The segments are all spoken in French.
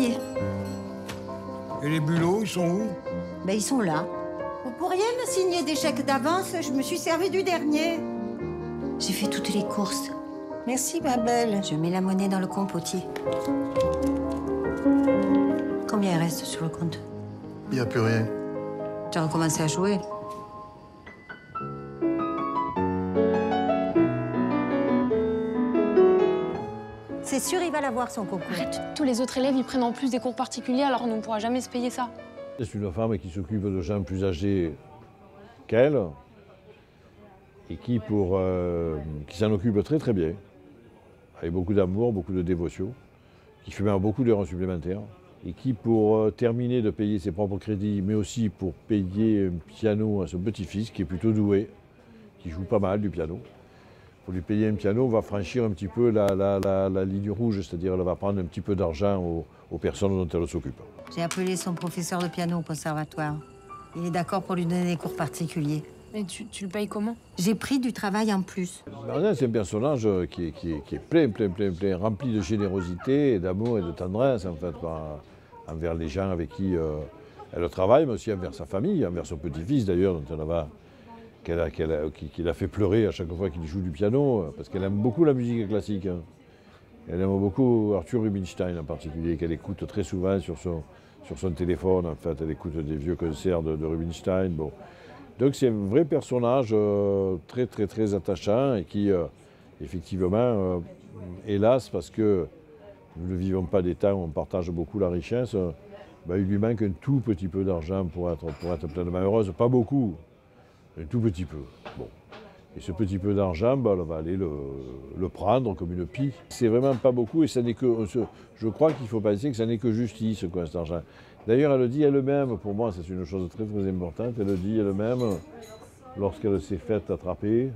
y est. Et les bulots, ils sont où? Ben, ils sont là. Vous pourriez me signer des chèques d'avance? Je me suis servi du dernier. J'ai fait toutes les courses. Merci, ma belle. Je mets la monnaie dans le compte potier. Combien il reste sur le compte? Il n'y a plus rien. Tu as recommencé à jouer? C'est sûr, il va l'avoir, son concours. Arrête, tous les autres élèves, ils prennent en plus des cours particuliers, alors on ne pourra jamais se payer ça. C'est une femme qui s'occupe de gens plus âgés qu'elle et qui s'en occupe très très bien, avec beaucoup d'amour, beaucoup de dévotion, qui fait même beaucoup d'heures supplémentaires et qui, pour terminer de payer ses propres crédits, mais aussi pour payer un piano à son petit-fils, qui est plutôt doué, qui joue pas mal du piano. Pour lui payer un piano, on va franchir un petit peu la ligne rouge, c'est-à-dire elle va prendre un petit peu d'argent aux personnes dont elle s'occupe. J'ai appelé son professeur de piano au conservatoire. Il est d'accord pour lui donner des cours particuliers. Mais tu le payes comment? J'ai pris du travail en plus. Bernadette, c'est un personnage qui est plein, rempli de générosité, d'amour et de tendresse, en fait, envers les gens avec qui elle travaille, mais aussi envers sa famille, envers son petit-fils, d'ailleurs, dont qu'il a fait pleurer à chaque fois qu'il joue du piano, parce qu'elle aime beaucoup la musique classique. Hein. Elle aime beaucoup Arthur Rubinstein en particulier, qu'elle écoute très souvent sur son téléphone. En fait, elle écoute des vieux concerts de Rubinstein. Bon. Donc c'est un vrai personnage très attachant et qui, effectivement, hélas, parce que nous ne vivons pas des temps où on partage beaucoup la richesse, il lui manque un tout petit peu d'argent pour être pleinement heureuse. Pas beaucoup. Un tout petit peu. Bon. Et ce petit peu d'argent, elle va aller le prendre comme une pie. C'est vraiment pas beaucoup et ça n'est que. Je crois qu'il faut penser que ça n'est que justice, quoi, cet argent. D'ailleurs, elle le dit elle-même, pour moi, c'est une chose très importante. Elle le dit elle-même, lorsqu'elle s'est faite attraper.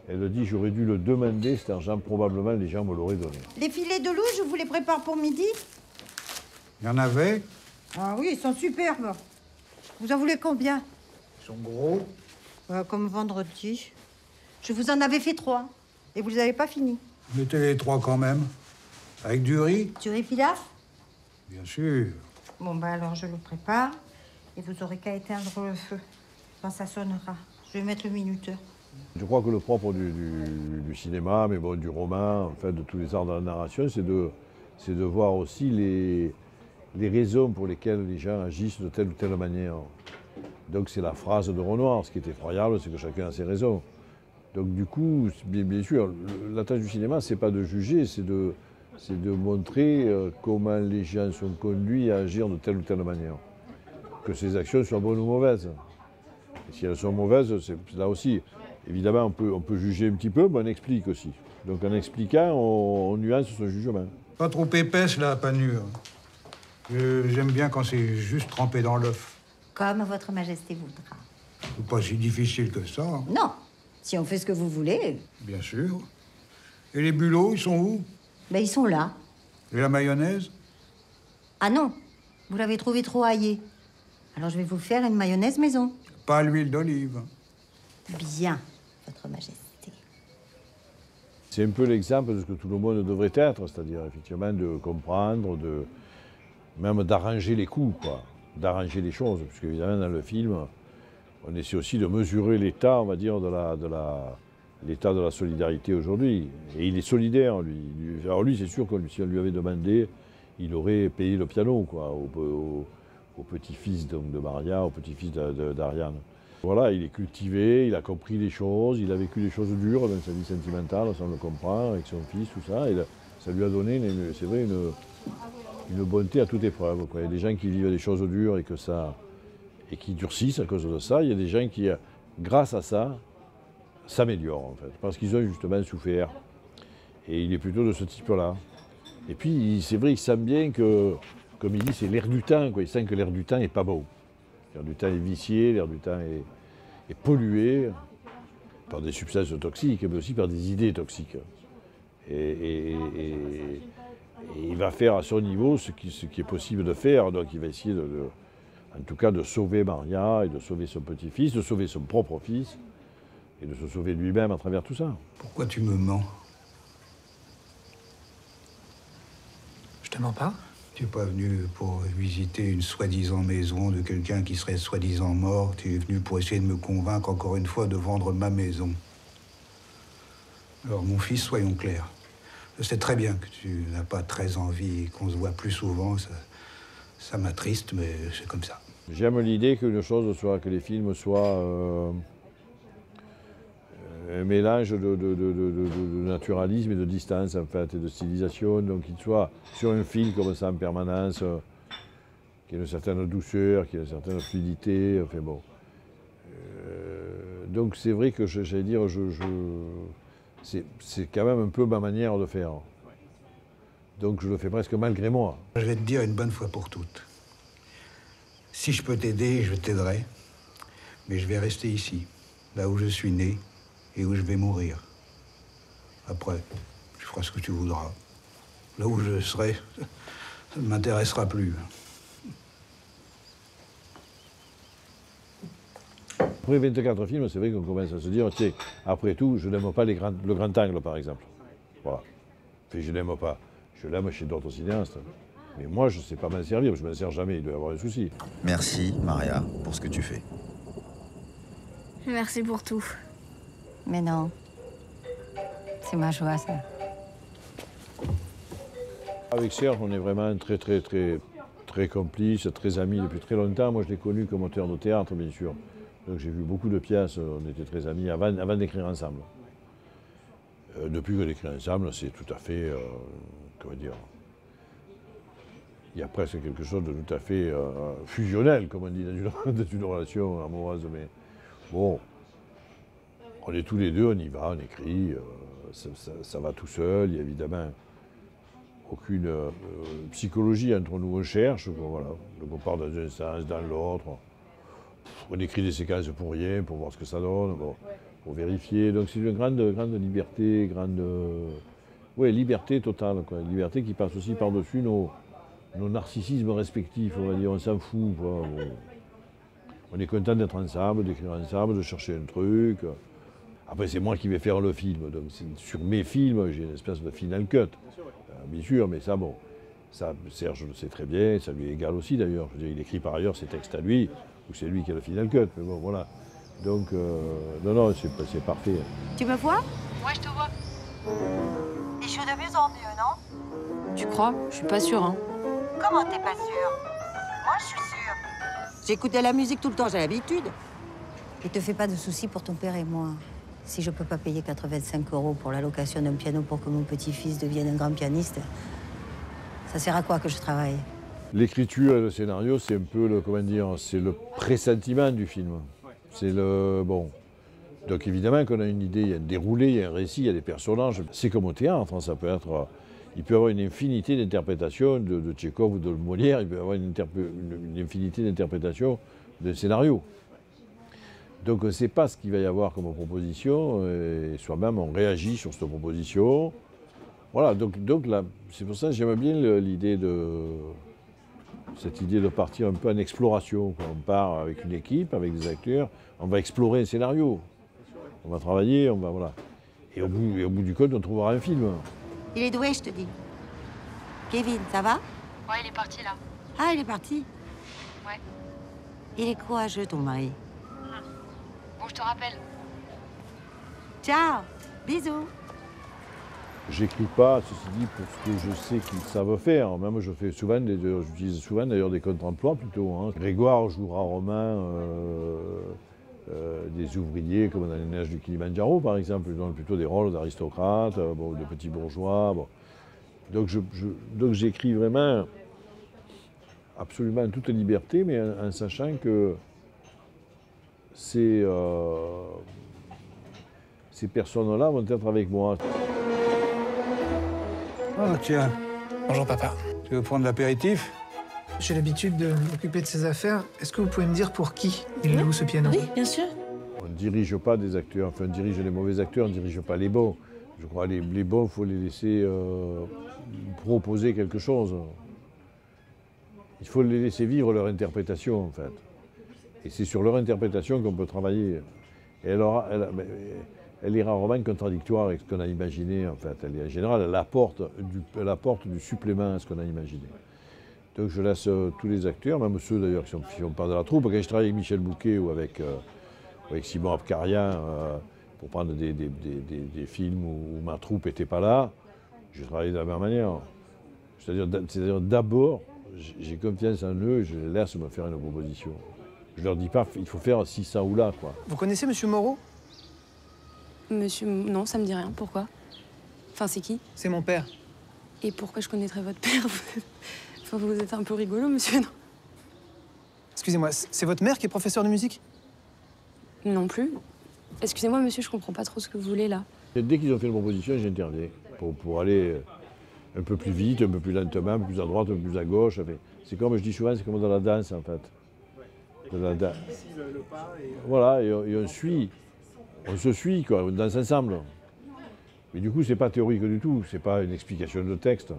Elle le dit, j'aurais dû le demander, cet argent, probablement les gens me l'auraient donné. Les filets de loup, je vous les prépare pour midi? Il y en avait? Ah oui, ils sont superbes. Vous en voulez combien? Ils sont gros. Comme vendredi. Je vous en avais fait 3. Et vous les avez pas finis. Mettez les 3 quand même. Avec du riz? Du riz pilaf? Bien sûr. Bon, alors je le prépare. Et vous aurez qu'à éteindre le feu. Quand ça sonnera. Je vais mettre le minuteur. Je crois que le propre du cinéma, mais bon, du roman, en fait, de tous les arts de la narration, c'est de voir aussi les raisons pour lesquelles les gens agissent de telle ou telle manière. Donc c'est la phrase de Renoir. Ce qui est effroyable, c'est que chacun a ses raisons. Donc du coup, bien sûr, la tâche du cinéma, c'est pas de juger, c'est de montrer comment les gens sont conduits à agir de telle ou telle manière. Que ces actions soient bonnes ou mauvaises. Et si elles sont mauvaises, c'est là aussi. Évidemment, on peut juger un petit peu, mais on explique aussi. Donc en expliquant, on nuance ce jugement. Pas trop épaisse, la panure. J'aime bien quand c'est juste trempé dans l'œuf. Comme votre majesté voudra. C'est pas si difficile que ça. Non, si on fait ce que vous voulez. Bien sûr. Et les bulots, ils sont où? Ben, ils sont là. Et la mayonnaise? Ah non, vous l'avez trouvé trop aillé. Alors je vais vous faire une mayonnaise maison. Pas l'huile d'olive. Bien, votre majesté. C'est un peu l'exemple de ce que tout le monde devrait être, c'est-à-dire effectivement de comprendre, même d'arranger les coups, quoi. D'arranger les choses, parce qu'évidemment dans le film, on essaie aussi de mesurer l'état, on va dire, l'état de la solidarité aujourd'hui. Et il est solidaire, lui. Alors lui, c'est sûr que si on lui avait demandé, il aurait payé le piano, quoi, au petit-fils de Maria, au petit-fils d'Ariane. Voilà, il est cultivé, il a compris les choses, il a vécu des choses dures dans sa vie sentimentale, ça on le comprend, avec son fils, tout ça. Et ça lui a donné, c'est vrai, une bonté à toute épreuve, quoi. Il y a des gens qui vivent des choses dures et qui durcissent à cause de ça. Il y a des gens qui, grâce à ça, s'améliorent, en fait, parce qu'ils ont justement souffert. Et il est plutôt de ce type-là. Et puis, c'est vrai, il sent bien que, comme il dit, c'est l'air du temps, quoi. Il sent que l'air du temps n'est pas beau. L'air du temps est vicié, l'air du temps est pollué par des substances toxiques, mais aussi par des idées toxiques. Et il va faire à son niveau ce qui est possible de faire. Donc il va essayer, en tout cas, de sauver Maria et de sauver son petit-fils, de sauver son propre fils et de se sauver lui-même à travers tout ça. Pourquoi tu me mens? Je te mens pas. Tu n'es pas venu pour visiter une soi-disant maison de quelqu'un qui serait soi-disant mort. Tu es venu pour essayer de me convaincre encore une fois de vendre ma maison. Alors, mon fils, soyons clairs. Je sais très bien que tu n'as pas très envie qu'on se voit plus souvent. Ça m'attriste, mais c'est comme ça. J'aime l'idée qu'une chose soit, que les films soient un mélange de naturalisme et de distance, en fait, et de stylisation. Donc qu'ils soient sur un fil comme ça en permanence, qui a une certaine douceur, qui a une certaine fluidité. Enfin bon. Donc c'est vrai que j'allais dire, c'est quand même un peu ma manière de faire. Donc je le fais presque malgré moi. Je vais te dire une bonne fois pour toutes. Si je peux t'aider, je t'aiderai. Mais je vais rester ici, là où je suis né et où je vais mourir. Après, tu feras ce que tu voudras. Là où je serai, ça ne m'intéressera plus. Après 24 films, c'est vrai qu'on commence à se dire, tiens, après tout, je n'aime pas le grand angle, par exemple. Voilà. Enfin, je n'aime pas. Je l'aime chez d'autres cinéastes. Mais moi, je ne sais pas m'en servir, je ne m'en sers jamais, il doit y avoir un souci. Merci, Maria, pour ce que tu fais. Merci pour tout. Mais non. C'est ma joie, ça. Avec Serge, on est vraiment très complices, très amis depuis très longtemps. Moi, je l'ai connu comme auteur de théâtre, bien sûr. Donc j'ai vu beaucoup de pièces, on était très amis avant d'écrire ensemble. Depuis qu'on écrit ensemble, c'est tout à fait, comment dire, il y a presque quelque chose de tout à fait fusionnel, comme on dit dans une relation amoureuse. Mais bon, on est tous les deux, on y va, on écrit, ça va tout seul, il n'y a évidemment aucune psychologie entre nous, on cherche, voilà. Donc on part dans un sens, dans l'autre. On écrit des séquences pour rien, pour voir ce que ça donne, bon, pour vérifier. Donc c'est une grande liberté, liberté totale, quoi. Une liberté qui passe aussi par-dessus nos narcissismes respectifs, on va dire, on s'en fout, quoi. Bon. On est content d'être ensemble, d'écrire ensemble, de chercher un truc. Après, c'est moi qui vais faire le film, donc sur mes films, j'ai une espèce de final cut, bien sûr, mais ça, bon, ça, Serge le sait très bien, ça lui est égal aussi d'ailleurs. Je veux dire, il écrit par ailleurs ses textes à lui, ou c'est lui qui a le final cut, mais bon, voilà. Donc, non, c'est parfait. Tu me vois? Ouais, je te vois. Et je suis de mieux en mieux, non? Tu crois? Je suis pas sûre, hein. Comment t'es pas sûre? Moi, je suis sûre. J'écoute de la musique tout le temps, j'ai l'habitude. Et te fais pas de soucis pour ton père et moi. Si je peux pas payer 85 € pour la location d'un piano pour que mon petit-fils devienne un grand pianiste, ça sert à quoi que je travaille? L'écriture et le scénario, c'est un peu le, comment dire, c'est le pressentiment du film. C'est le, bon. Donc évidemment qu'on a une idée, il y a un déroulé, il y a un récit, il y a des personnages. C'est comme au théâtre, ça peut être, il peut y avoir une infinité d'interprétations de Tchekhov ou de Molière, il peut y avoir une infinité d'interprétations de scénarios. Donc on ne sait pas ce qu'il va y avoir comme proposition, et soi-même on réagit sur cette proposition. Voilà, donc là, c'est pour ça que j'aime bien cette idée de partir un peu en exploration, quoi. On part avec une équipe, avec des acteurs, on va explorer un scénario. On va travailler, on va, voilà. Et au bout du compte, on trouvera un film. Il est doué, je te dis. Kevin, ça va? Ouais, il est parti là. Ah, il est parti? Ouais. Il est courageux, ton mari. Bon, je te rappelle. Ciao, bisous. J'écris pas, ceci dit, pour ce que je sais qu'ils savent faire. Même j'utilise souvent d'ailleurs des contre-emplois plutôt, hein. Grégoire jouera Romain, des ouvriers comme dans Les Neiges du Kilimandjaro par exemple, ils donnent plutôt des rôles d'aristocrates, bon, de petits bourgeois. Bon. Donc j'écris vraiment absolument en toute liberté, mais en sachant que ces personnes-là vont être avec moi. Ah, tiens, Bonjour papa. tu veux prendre l'apéritif? J'ai l'habitude de m'occuper de ces affaires. Est-ce que vous pouvez me dire pour qui il loue ce piano? Oui, bien sûr. On ne dirige pas des acteurs, enfin on dirige les mauvais acteurs, on ne dirige pas les bons. Je crois que les bons, il faut les laisser proposer quelque chose. Il faut les laisser vivre leur interprétation en fait. Et c'est sur leur interprétation qu'on peut travailler. Et elle est rarement contradictoire avec ce qu'on a imaginé en fait. En général, elle apporte du supplément à ce qu'on a imaginé. Donc je laisse tous les acteurs, même ceux d'ailleurs qui ne font pas de la troupe. Quand je travaille avec Michel Bouquet ou avec Simon Abkarian, pour prendre des films où ma troupe n'était pas là, je travaille de la même manière. C'est-à-dire d'abord, j'ai confiance en eux et je les laisse me faire une proposition. Je ne leur dis pas, il faut faire ci, ça ou là, quoi. Vous connaissez Monsieur Moreau? Monsieur, non, ça me dit rien. Pourquoi? Enfin, c'est qui? C'est mon père. Et pourquoi je connaîtrais votre père? Enfin, vous êtes un peu rigolo, monsieur, non? Excusez-moi, c'est votre mère qui est professeure de musique? Non plus. Excusez-moi, monsieur, je comprends pas trop ce que vous voulez, là. Et dès qu'ils ont fait une proposition, j'interviens pour aller un peu plus vite, un peu plus lentement, un peu plus à droite, un peu plus à gauche. Enfin, c'est comme je dis souvent, c'est comme dans la danse, en fait. Voilà, et on suit. On se suit, quoi, on danse ensemble. Mais du coup, c'est pas théorique du tout, c'est pas une explication de texte.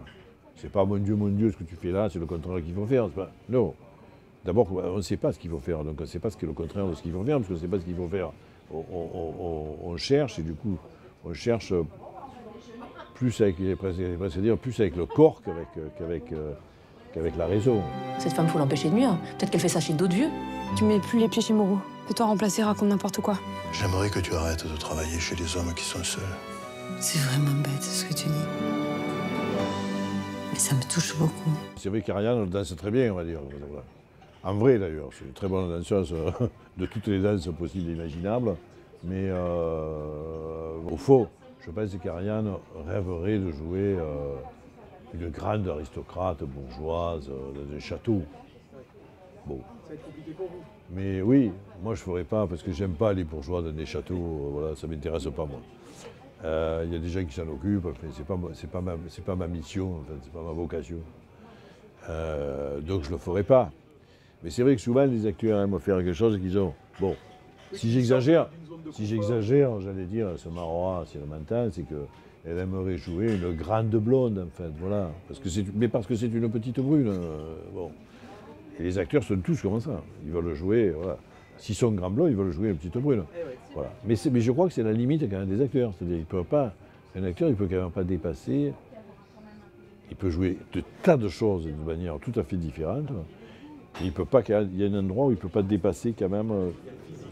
C'est pas mon Dieu, ce que tu fais là, c'est le contraire qu'il faut faire. Pas... Non. D'abord, on ne sait pas ce qu'il faut faire, donc on ne sait pas ce qu'est le contraire de ce qu'il faut faire, parce qu'on ne sait pas ce qu'il faut faire. On cherche, et du coup, on cherche plus avec, c'est-à-dire plus avec le corps qu'avec la raison. Cette femme, faut l'empêcher de nuire. Peut-être qu'elle fait ça chez d'autres vieux. Tu mets plus les pieds chez Moreau. Peux-toi remplacer, raconte n'importe quoi. J'aimerais que tu arrêtes de travailler chez les hommes qui sont seuls. C'est vraiment bête ce que tu dis. Mais ça me touche beaucoup. C'est vrai qu'Ariane danse très bien, on va dire. En vrai, d'ailleurs, c'est une très bonne danseuse de toutes les danses possibles et imaginables. Mais au fond, je pense qu'Ariane rêverait de jouer une grande aristocrate bourgeoise dans un château. Bon. Ça va être compliqué pour vous. Mais oui, moi je ne ferais pas parce que j'aime pas les bourgeois dans des châteaux, voilà, ça ne m'intéresse pas moi. Il y a des gens qui s'en occupent, c'est pas ma mission, en fait, c'est pas ma vocation. Donc je ne le ferai pas. Mais c'est vrai que souvent les acteurs aiment faire quelque chose qu'ils ont. Bon, si j'exagère, j'allais dire, ce Marois, si elle m'entend, c'est qu'elle aimerait jouer une grande blonde, en fait, voilà. Parce que c'est une petite brune. Bon. Et les acteurs sont tous comme ça. Ils veulent jouer, voilà. S'ils sont grands blonds, ils veulent jouer une petite brune. Voilà. Mais je crois que c'est la limite quand même des acteurs. C'est-à-dire un acteur, il ne peut quand même pas dépasser. Il peut jouer de tas de choses de manière tout à fait différente. Et il y a un endroit où il ne peut pas dépasser quand même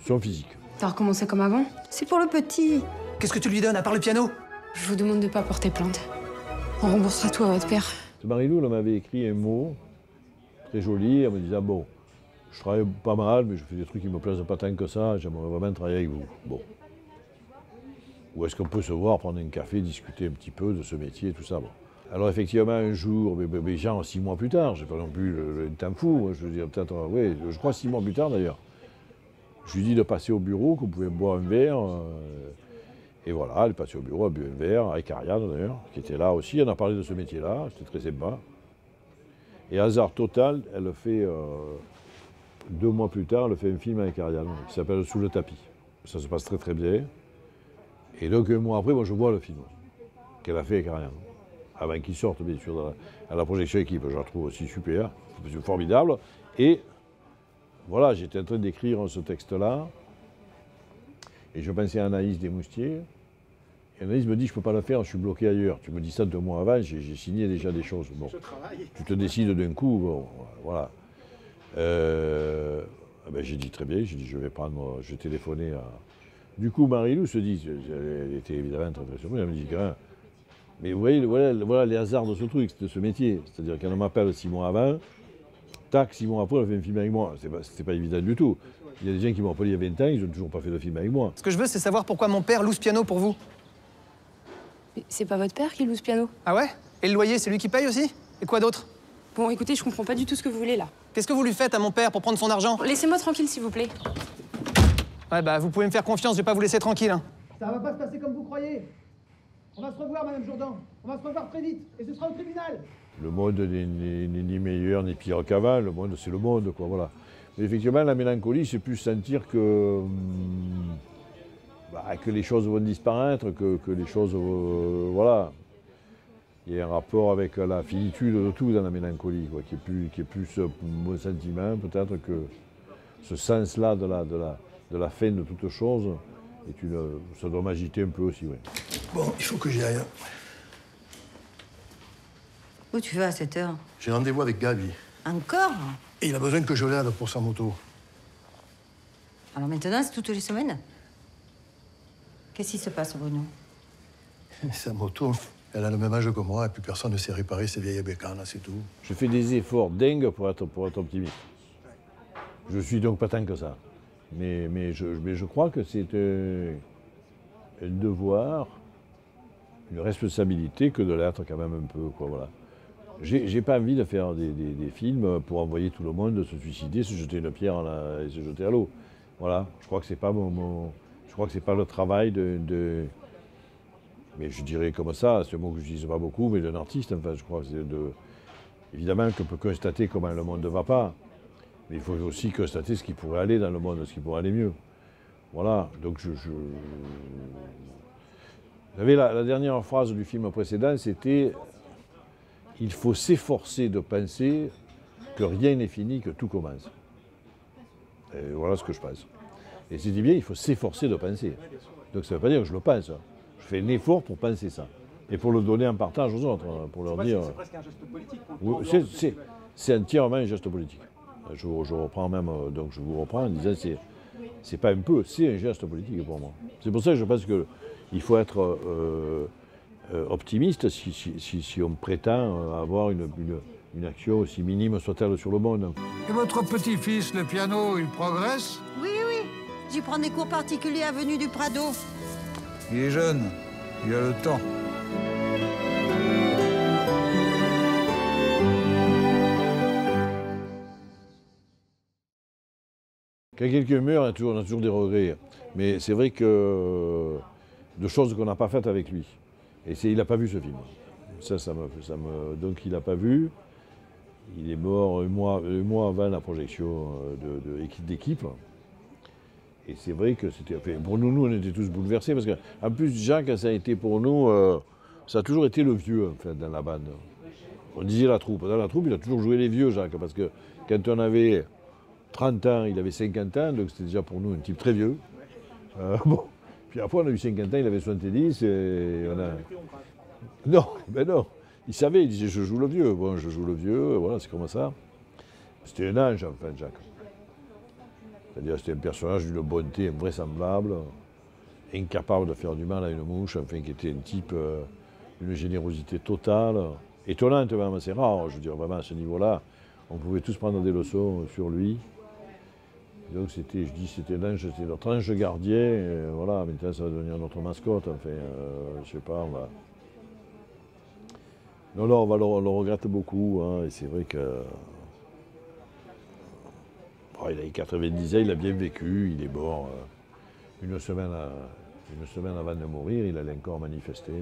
son physique. T'as recommencé comme avant? C'est pour le petit. Qu'est-ce que tu lui donnes à part le piano? Je vous demande de pas porter plainte. On remboursera tout à votre père. Marie-Lou, elle m'avait écrit un mot très joli, en me disant, bon, je travaille pas mal, mais je fais des trucs qui me plaisent pas tant que ça, j'aimerais vraiment travailler avec vous. Bon. Où est-ce qu'on peut se voir, prendre un café, discuter un petit peu de ce métier, tout ça, bon. Alors effectivement, un jour, mais genre 6 mois plus tard, j'ai pas non plus le temps fou, je veux dire, peut-être, oui, je crois 6 mois plus tard d'ailleurs. Je lui dis de passer au bureau, qu'on pouvait boire un verre, et voilà, elle est passée au bureau, elle a bu un verre, avec Ariane d'ailleurs, qui était là aussi, on a parlé de ce métier-là, c'était très sympa. Et hasard total, elle fait, 2 mois plus tard, elle fait un film avec Ariane, qui s'appelle Sous le tapis. Ça se passe très très bien. Et donc 1 mois après, moi je vois le film qu'elle a fait avec Ariane. Avant qu'il sorte, bien sûr, à la projection équipe. Je la trouve aussi super, formidable. Et voilà, j'étais en train d'écrire ce texte-là. Et je pensais à Anaïs Desmoustiers. Et Anaïs me dit, je ne peux pas le faire, je suis bloqué ailleurs. Tu me dis ça 2 mois avant, j'ai signé déjà des choses. Bon, tu te décides d'un coup, bon, voilà. Ben, j'ai dit très bien, j'ai dit, je vais téléphoner à... Du coup, Marie-Lou se dit, elle était évidemment très très surprise, elle me dit, quand même, mais vous voyez, voilà les hasards de ce truc, de ce métier. C'est-à-dire qu'elle m'appelle 6 mois avant, tac, 6 mois après, elle fait un film avec moi. C'était pas évident du tout. Il y a des gens qui m'ont appelé il y a 20 ans, ils n'ont toujours pas fait de film avec moi. Ce que je veux, c'est savoir pourquoi mon père loue ce piano pour vous. Mais c'est pas votre père qui loue ce piano? Ah ouais? Et le loyer, c'est lui qui paye aussi? Et quoi d'autre? Bon, écoutez, je comprends pas du tout ce que vous voulez, là. Qu'est-ce que vous lui faites à mon père pour prendre son argent? Laissez-moi tranquille, s'il vous plaît. Ouais, bah, vous pouvez me faire confiance, je vais pas vous laisser tranquille. Hein. Ça va pas se passer comme vous croyez. On va se revoir, Madame Jourdan. On va se revoir très vite, et ce sera au tribunal. Le monde n'est ni meilleur ni pire qu'avant, le monde c'est le monde, quoi, voilà. Mais effectivement, la mélancolie, c'est plus sentir que les choses vont disparaître, que les choses, voilà. Il y a un rapport avec la finitude de tout dans la mélancolie, quoi, qui est plus mon sentiment, peut-être que ce sens-là de la fin de toute chose, ça doit m'agiter un peu aussi, oui. Bon, il faut que j'y aille. Où tu vas à cette heure? J'ai rendez-vous avec Gabi. Encore? Et il a besoin que je l'aide pour sa moto. Alors maintenant, c'est toutes les semaines? Qu'est-ce qui se passe, Bruno? Sa moto, elle a le même âge que moi et puis personne ne sait réparer ses vieilles bécanes, c'est tout. Je fais des efforts dingues pour être optimiste. Je suis donc pas tant que ça. Mais je crois que c'est un devoir, une responsabilité que de l'être quand même un peu, quoi, voilà. J'ai pas envie de faire des films pour envoyer tout le monde se suicider, se jeter une pierre et se jeter à l'eau. Voilà, je crois que c'est pas je crois que c'est pas le travail mais je dirais comme ça, c'est un mot que je n'utilise pas beaucoup, mais d'un artiste, enfin, je crois que c'est évidemment qu'on peut constater comment le monde ne va pas, mais il faut aussi constater ce qui pourrait aller dans le monde, ce qui pourrait aller mieux. Voilà, donc Vous savez, la dernière phrase du film précédent, c'était « Il faut s'efforcer de penser que rien n'est fini, que tout commence ». Et voilà ce que je pense. Et c'est bien, il faut s'efforcer de penser. Donc ça ne veut pas dire que je le pense. Je fais un effort pour penser ça. Et pour le donner en partage aux autres, pour leur dire... C'est presque un geste politique. C'est entièrement un geste politique. Je reprends même, donc je vous reprends en disant c'est pas un peu, c'est un geste politique pour moi. C'est pour ça que je pense qu'il faut être optimiste si on prétend avoir une action aussi minime soit-elle sur le monde. Et votre petit-fils, le piano, il progresse? Oui, oui. J'y prends des cours particuliers avenue du Prado. Il est jeune, il a le temps. Quand quelqu'un meurt, on a toujours des regrets. Mais c'est vrai que de choses qu'on n'a pas faites avec lui. Et il n'a pas vu ce film. Donc il n'a pas vu. Il est mort un mois avant la projection d'équipe. Et c'est vrai que c'était... Enfin, pour nous, on était tous bouleversés. Parce qu'en plus, Jacques, ça a été pour nous... ça a toujours été le vieux, en fait, dans la bande. On disait la troupe. Dans la troupe, il a toujours joué les vieux, Jacques. Parce que quand on avait 30 ans, il avait 50 ans. Donc c'était déjà pour nous un type très vieux. Bon. Puis après, on a eu 50 ans, il avait 70. Et on a... Non, ben non. Il savait, il disait, je joue le vieux. Bon, je joue le vieux, voilà, c'est comme ça. C'était un ange, enfin, Jacques. C'est-à-dire, c'était un personnage d'une bonté invraisemblable, incapable de faire du mal à une mouche, enfin, qui était un type d'une générosité totale, étonnante même, c'est rare, je veux dire, vraiment, à ce niveau-là. On pouvait tous prendre des leçons sur lui. Donc, c'était l'ange, c'était notre ange gardien, et voilà, maintenant, ça va devenir notre mascotte, enfin, je sais pas, on va... Non, on le regrette beaucoup, hein, et c'est vrai que... il a eu 90 ans, il a bien vécu, il est mort une semaine avant de mourir, il allait encore manifester.